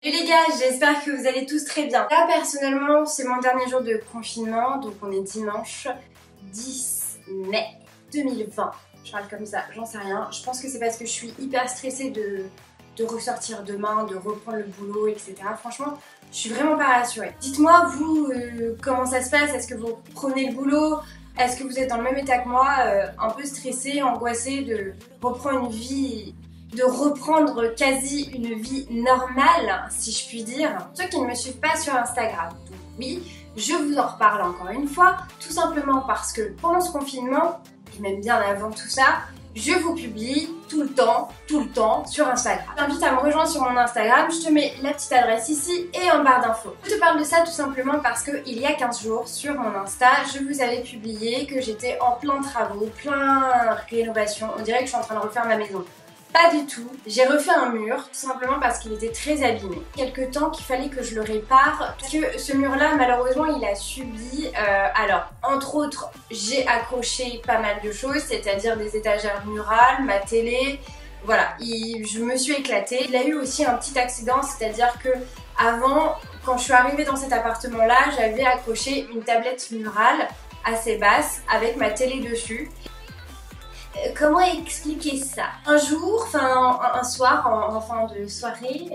Et les gars, j'espère que vous allez tous très bien. Là personnellement c'est mon dernier jour de confinement, donc on est dimanche 10 mai 2020. Je parle comme ça, j'en sais rien. Je pense que c'est parce que je suis hyper stressée de ressortir demain, de reprendre le boulot, etc. Franchement, je suis vraiment pas rassurée. Dites-moi vous, comment ça se passe? Est-ce que vous prenez le boulot? Est-ce que vous êtes dans le même état que moi, un peu stressé, angoissé de reprendre une vie, de reprendre quasi une vie normale, si je puis dire? Ceux qui ne me suivent pas sur Instagram, donc oui, je vous en reparle encore une fois, tout simplement parce que pendant ce confinement, et même bien avant tout ça, je vous publie tout le temps sur Instagram. Je t'invite à me rejoindre sur mon Instagram, je te mets la petite adresse ici et en barre d'infos. Je te parle de ça tout simplement parce que il y a 15 jours sur mon Insta, je vous avais publié que j'étais en plein travaux, plein rénovation. On dirait que je suis en train de refaire ma maison. Pas du tout, j'ai refait un mur tout simplement parce qu'il était très abîmé. Quelque temps qu'il fallait que je le répare parce que ce mur là malheureusement il a subi, alors entre autres j'ai accroché pas mal de choses, c'est-à-dire des étagères murales, ma télé, voilà, je me suis éclatée. Il a eu aussi un petit accident, c'est-à-dire que avant, quand je suis arrivée dans cet appartement là, j'avais accroché une tablette murale assez basse avec ma télé dessus. Comment expliquer ça? Un jour, enfin un soir, en fin de soirée,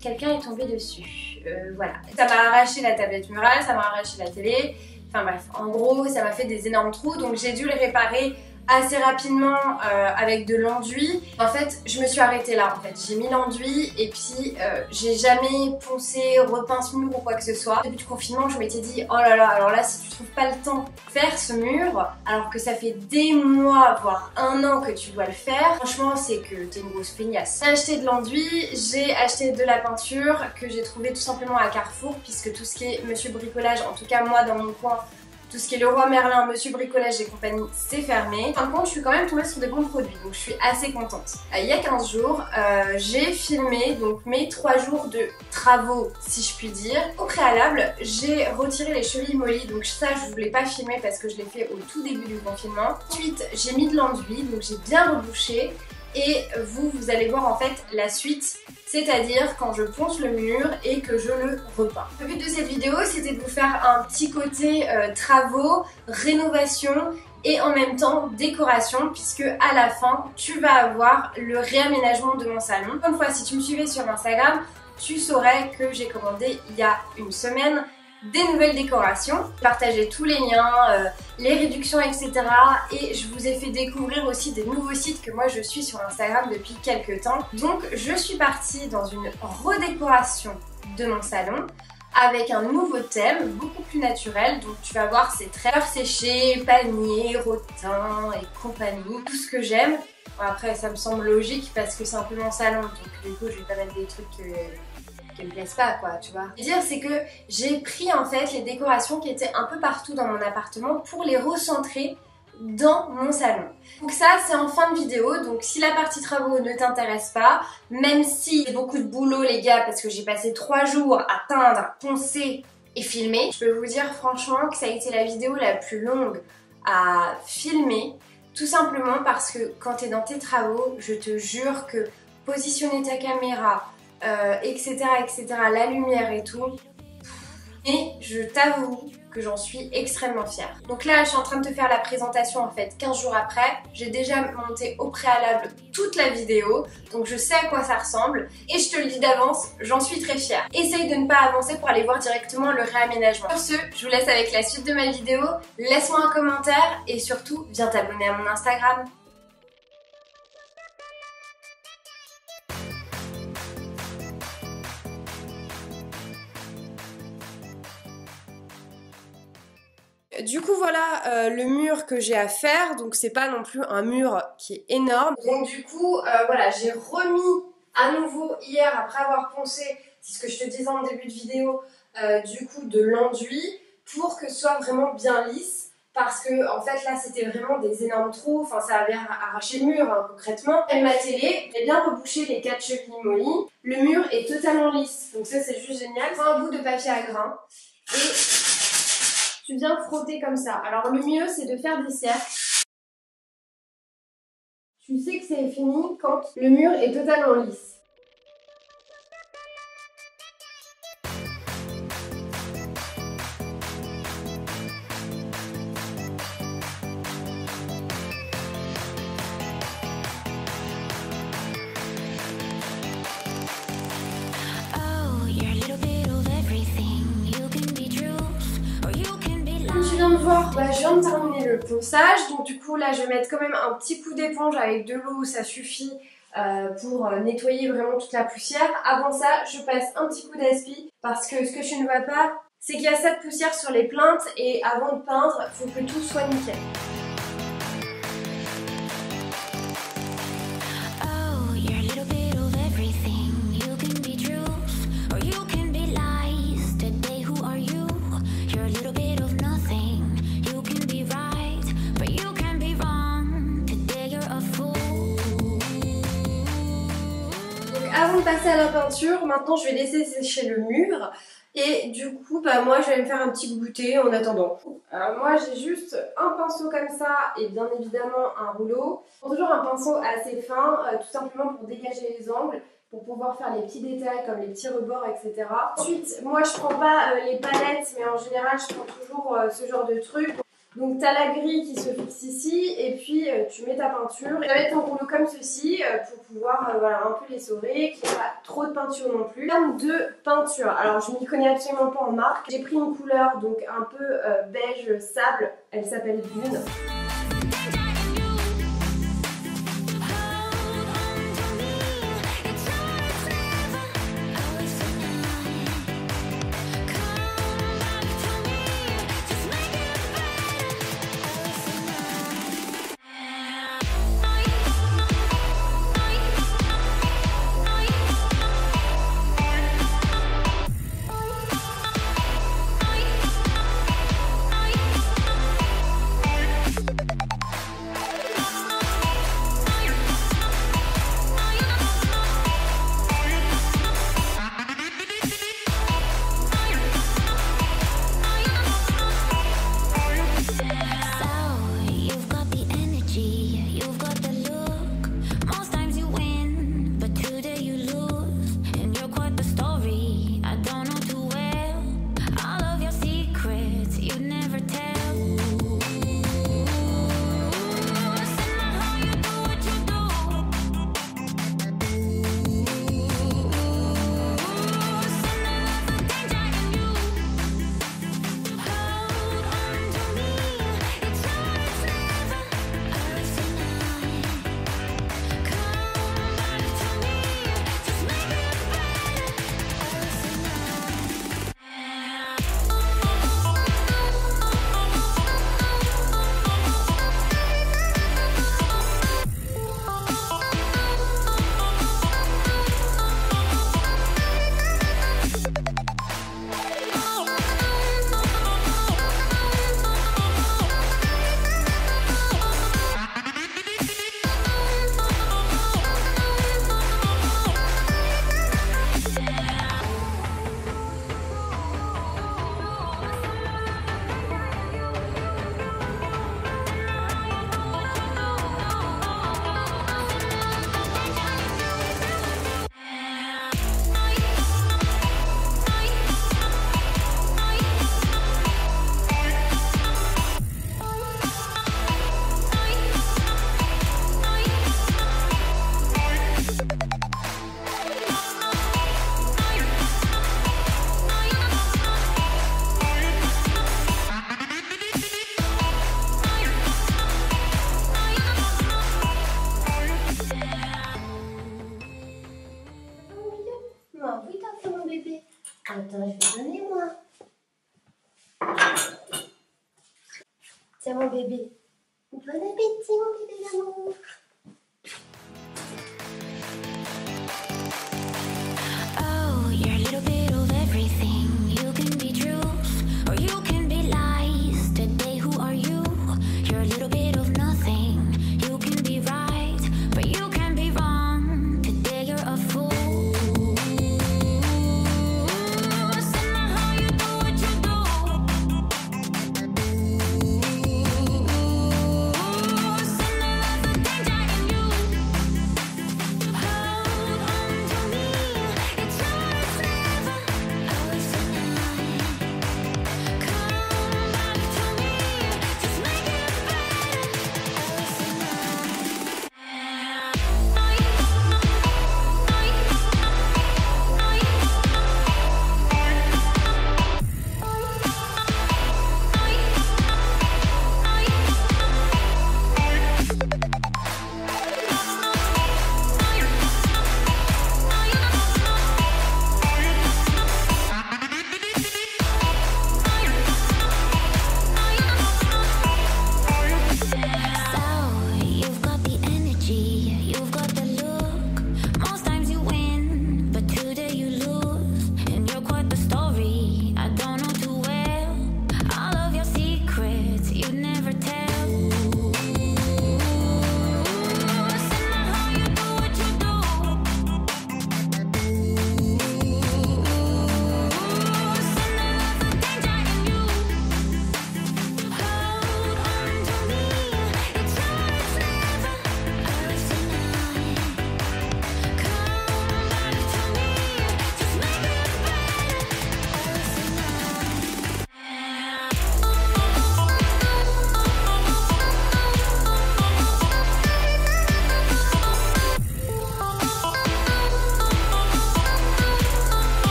quelqu'un est tombé dessus. Voilà. Ça m'a arraché la tablette murale, ça m'a arraché la télé. Enfin bref, en gros, ça m'a fait des énormes trous. Donc j'ai dû les réparer assez rapidement avec de l'enduit. En fait, je me suis arrêtée là. En fait, j'ai mis l'enduit et puis j'ai jamais poncé, repeint ce mur ou quoi que ce soit. Depuis le confinement, je m'étais dit oh là là, alors là, si tu trouves pas le temps de faire ce mur, alors que ça fait des mois, voire un an que tu dois le faire, franchement, c'est que t'es une grosse feignasse. J'ai acheté de l'enduit, j'ai acheté de la peinture que j'ai trouvé tout simplement à Carrefour, puisque tout ce qui est Monsieur Bricolage, en tout cas moi dans mon coin, tout ce qui est Leroy Merlin, Monsieur Bricolage et compagnie, c'est fermé. Par contre, je suis quand même tombée sur des bons produits, donc je suis assez contente. Il y a 15 jours, j'ai filmé donc mes 3 jours de travaux, si je puis dire. Au préalable, j'ai retiré les chevilles mollies, donc ça, je voulais pas filmer parce que je l'ai fait au tout début du confinement. Ensuite, j'ai mis de l'enduit, donc j'ai bien rebouché. Et vous allez voir en fait la suite, c'est-à-dire quand je ponce le mur et que je le repeins. Le but de cette vidéo, c'était de vous faire un petit côté travaux, rénovation et en même temps décoration, puisque à la fin, tu vas avoir le réaménagement de mon salon. Encore une fois, si tu me suivais sur Instagram, tu saurais que j'ai commandé il y a une semaine des nouvelles décorations, partager tous les liens, les réductions, etc. Et je vous ai fait découvrir aussi des nouveaux sites que moi je suis sur Instagram depuis quelques temps. Donc je suis partie dans une redécoration de mon salon avec un nouveau thème, beaucoup plus naturel. Donc tu vas voir, c'est très fleurs séchées, paniers, rotins et compagnie, tout ce que j'aime. Bon, après ça me semble logique parce que c'est un peu mon salon, donc du coup je vais pas mettre des trucs qui me plaisent pas, quoi, tu vois. Ce que je veux dire, c'est que j'ai pris en fait les décorations qui étaient un peu partout dans mon appartement pour les recentrer dans mon salon. Donc ça, c'est en fin de vidéo, donc si la partie travaux ne t'intéresse pas, même si j'ai beaucoup de boulot les gars, parce que j'ai passé 3 jours à teindre, poncer et filmer, je peux vous dire franchement que ça a été la vidéo la plus longue à filmer, tout simplement parce que quand t'es dans tes travaux, je te jure que positionner ta caméra, etc., etc., la lumière et tout. Et je t'avoue que j'en suis extrêmement fière. Donc là, je suis en train de te faire la présentation en fait 15 jours après. J'ai déjà monté au préalable toute la vidéo, donc je sais à quoi ça ressemble. Et je te le dis d'avance, j'en suis très fière. Essaye de ne pas avancer pour aller voir directement le réaménagement. Sur ce, je vous laisse avec la suite de ma vidéo. Laisse-moi un commentaire et surtout, viens t'abonner à mon Instagram. Du coup voilà le mur que j'ai à faire, donc c'est pas non plus un mur qui est énorme. Donc du coup voilà, j'ai remis à nouveau hier après avoir poncé, c'est ce que je te disais en début de vidéo, du coup de l'enduit pour que ce soit vraiment bien lisse. Parce que en fait là c'était vraiment des énormes trous, enfin ça avait arraché le mur hein, concrètement. Et ma télé, j'ai bien rebouché les 4 chevilles mollies. Le mur est totalement lisse, donc ça c'est juste génial. Prends un bout de papier à grains et tu viens frotter comme ça. Alors le mieux c'est de faire des cercles. Tu sais que c'est fini quand le mur est totalement lisse. Bah, je viens de terminer le ponçage, donc du coup là je vais mettre quand même un petit coup d'éponge avec de l'eau, ça suffit pour nettoyer vraiment toute la poussière. Avant ça, je passe un petit coup d'aspi parce que ce que je ne vois pas, c'est qu'il y a cette poussière sur les plinthes et avant de peindre, il faut que tout soit nickel. Avant de passer à la peinture, maintenant je vais laisser sécher le mur et du coup bah moi je vais me faire un petit goûter en attendant. Alors moi j'ai juste un pinceau comme ça et bien évidemment un rouleau. Toujours un pinceau assez fin, tout simplement pour dégager les angles, pour pouvoir faire les petits détails comme les petits rebords, etc. Ensuite moi je prends pas les palettes mais en général je prends toujours ce genre de truc. Donc tu as la grille qui se fixe ici et puis tu mets ta peinture. Tu vas mettre ton rouleau comme ceci pour pouvoir voilà, un peu l'essorer, qu'il n'y ait pas trop de peinture non plus. En termes de peinture, alors je m'y connais absolument pas en marque. J'ai pris une couleur donc un peu beige sable, elle s'appelle Dune. Attends, je vais donner moi. Tiens mon bébé. Bon appétit mon bébé d'amour.